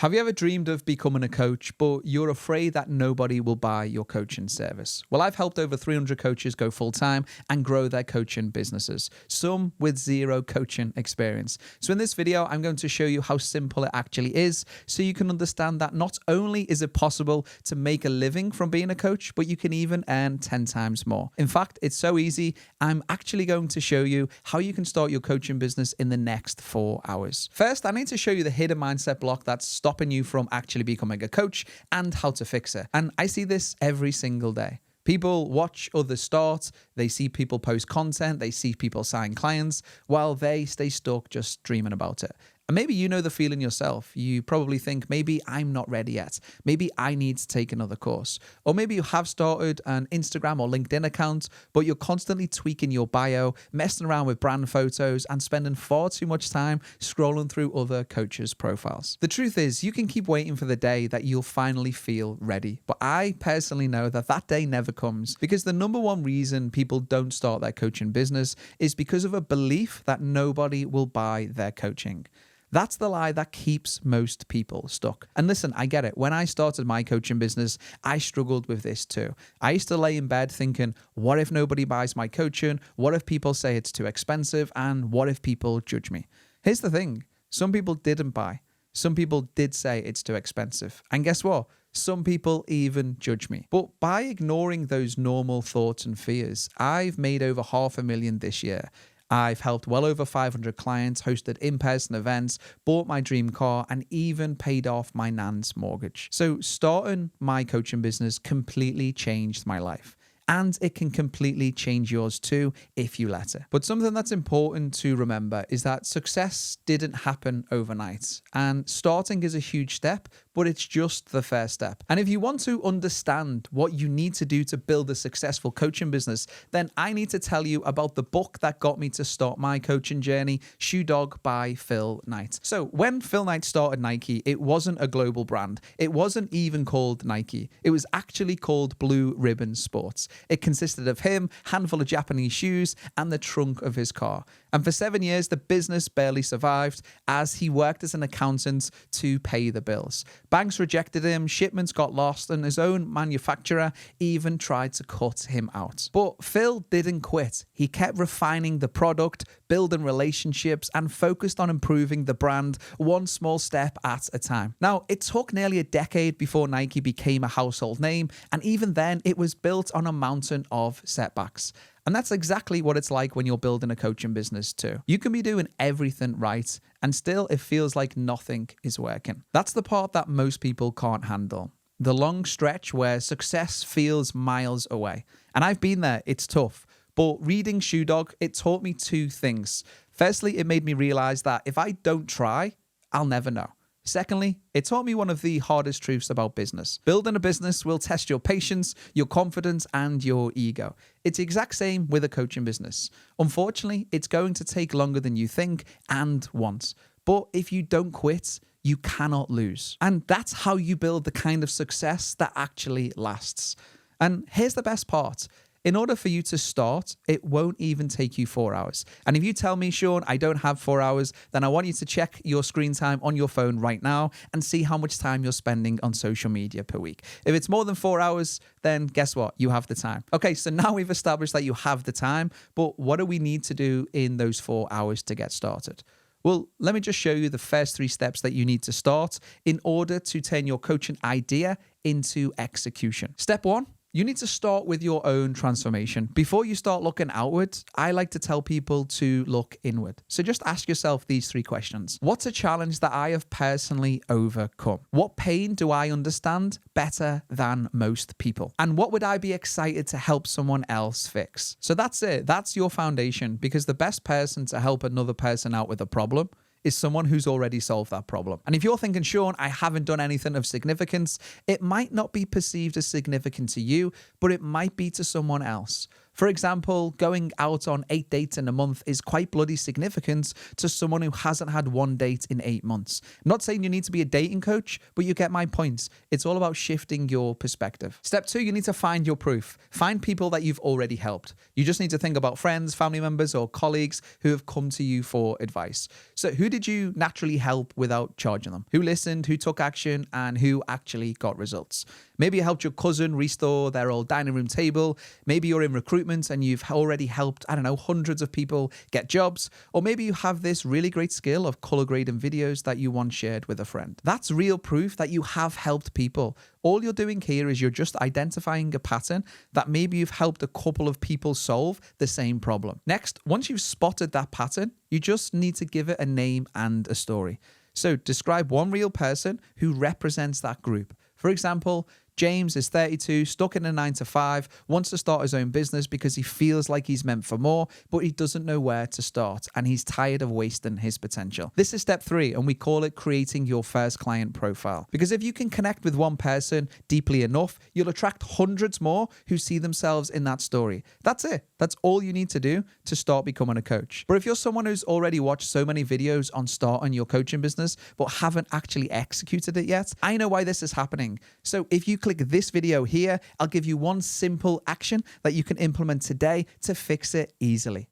Have you ever dreamed of becoming a coach, but you're afraid that nobody will buy your coaching service? Well, I've helped over 300 coaches go full-time and grow their coaching businesses, some with zero coaching experience. So in this video, I'm going to show you how simple it actually is, so you can understand that not only is it possible to make a living from being a coach, but you can even earn 10 times more. In fact, it's so easy, I'm actually going to show you how you can start your coaching business in the next 4 hours. First, I need to show you the hidden mindset block that's stopping you from actually becoming a coach and how to fix it. And I see this every single day. People watch others start, they see people post content, they see people sign clients, while they stay stuck just dreaming about it. And maybe you know the feeling yourself. You probably think, maybe I'm not ready yet. Maybe I need to take another course. Or maybe you have started an Instagram or LinkedIn account, but you're constantly tweaking your bio, messing around with brand photos, and spending far too much time scrolling through other coaches' profiles. The truth is, you can keep waiting for the day that you'll finally feel ready. But I personally know that that day never comes, because the number one reason people don't start their coaching business is because of a belief that nobody will buy their coaching. That's the lie that keeps most people stuck. And listen, I get it. When I started my coaching business, I struggled with this too. I used to lay in bed thinking, what if nobody buys my coaching? What if people say it's too expensive? And what if people judge me? Here's the thing. Some people didn't buy. Some people did say it's too expensive. And guess what? Some people even judge me. But by ignoring those normal thoughts and fears, I've made over $500,000 this year. I've helped well over 500 clients, hosted in-person events, bought my dream car, and even paid off my nan's mortgage. So starting my coaching business completely changed my life. And it can completely change yours too if you let it. But something that's important to remember is that success didn't happen overnight. And starting is a huge step, but it's just the first step. And if you want to understand what you need to do to build a successful coaching business, then I need to tell you about the book that got me to start my coaching journey, Shoe Dog by Phil Knight. So when Phil Knight started Nike, it wasn't a global brand. It wasn't even called Nike. It was actually called Blue Ribbon Sports. It consisted of him, a handful of Japanese shoes, and the trunk of his car. And for 7 years, the business barely survived as he worked as an accountant to pay the bills. Banks rejected him, shipments got lost, and his own manufacturer even tried to cut him out. But Phil didn't quit. He kept refining the product, building relationships, and focused on improving the brand one small step at a time. Now, it took nearly a decade before Nike became a household name, and even then, it was built on a mountain of setbacks. And that's exactly what it's like when you're building a coaching business too. You can be doing everything right, and still it feels like nothing is working. That's the part that most people can't handle. The long stretch where success feels miles away. And I've been there, it's tough. But reading Shoe Dog, it taught me two things. Firstly, it made me realize that if I don't try, I'll never know. Secondly, it taught me one of the hardest truths about business. Building a business will test your patience, your confidence, and your ego. It's the exact same with a coaching business. Unfortunately, it's going to take longer than you think and want. But if you don't quit, you cannot lose. And that's how you build the kind of success that actually lasts. And here's the best part. In order for you to start, it won't even take you 4 hours. And if you tell me, Sean, I don't have 4 hours, then I want you to check your screen time on your phone right now and see how much time you're spending on social media per week. If it's more than 4 hours, then guess what? You have the time. Okay, so now we've established that you have the time, but what do we need to do in those 4 hours to get started? Well, let me just show you the first 3 steps that you need to start in order to turn your coaching idea into execution. Step 1. You need to start with your own transformation. Before you start looking outward, I like to tell people to look inward. So just ask yourself these 3 questions. What's a challenge that I have personally overcome? What pain do I understand better than most people? And what would I be excited to help someone else fix? So that's it. That's your foundation, because the best person to help another person out with a problem is someone who's already solved that problem. And if you're thinking, Sean, I haven't done anything of significance, it might not be perceived as significant to you, but it might be to someone else. For example, going out on 8 dates in a month is quite bloody significant to someone who hasn't had one date in 8 months. I'm not saying you need to be a dating coach, but you get my point. It's all about shifting your perspective. Step 2, you need to find your proof. Find people that you've already helped. You just need to think about friends, family members, or colleagues who have come to you for advice. So who did you naturally help without charging them? Who listened, who took action, and who actually got results? Maybe you helped your cousin restore their old dining room table. Maybe you're in recruitment and you've already helped, hundreds of people get jobs. Or maybe you have this really great skill of color grading videos that you once shared with a friend. That's real proof that you have helped people. All you're doing here is you're just identifying a pattern that maybe you've helped a couple of people solve the same problem. Next, once you've spotted that pattern, you just need to give it a name and a story. So describe one real person who represents that group. For example, James is 32, stuck in a 9-to-5, wants to start his own business because he feels like he's meant for more, but he doesn't know where to start and he's tired of wasting his potential. This is step 3, and we call it creating your first client profile. Because if you can connect with one person deeply enough, you'll attract hundreds more who see themselves in that story. That's it. That's all you need to do to start becoming a coach. But if you're someone who's already watched so many videos on starting your coaching business, but haven't actually executed it yet, I know why this is happening. So if you click this video here, I'll give you one simple action that you can implement today to fix it easily.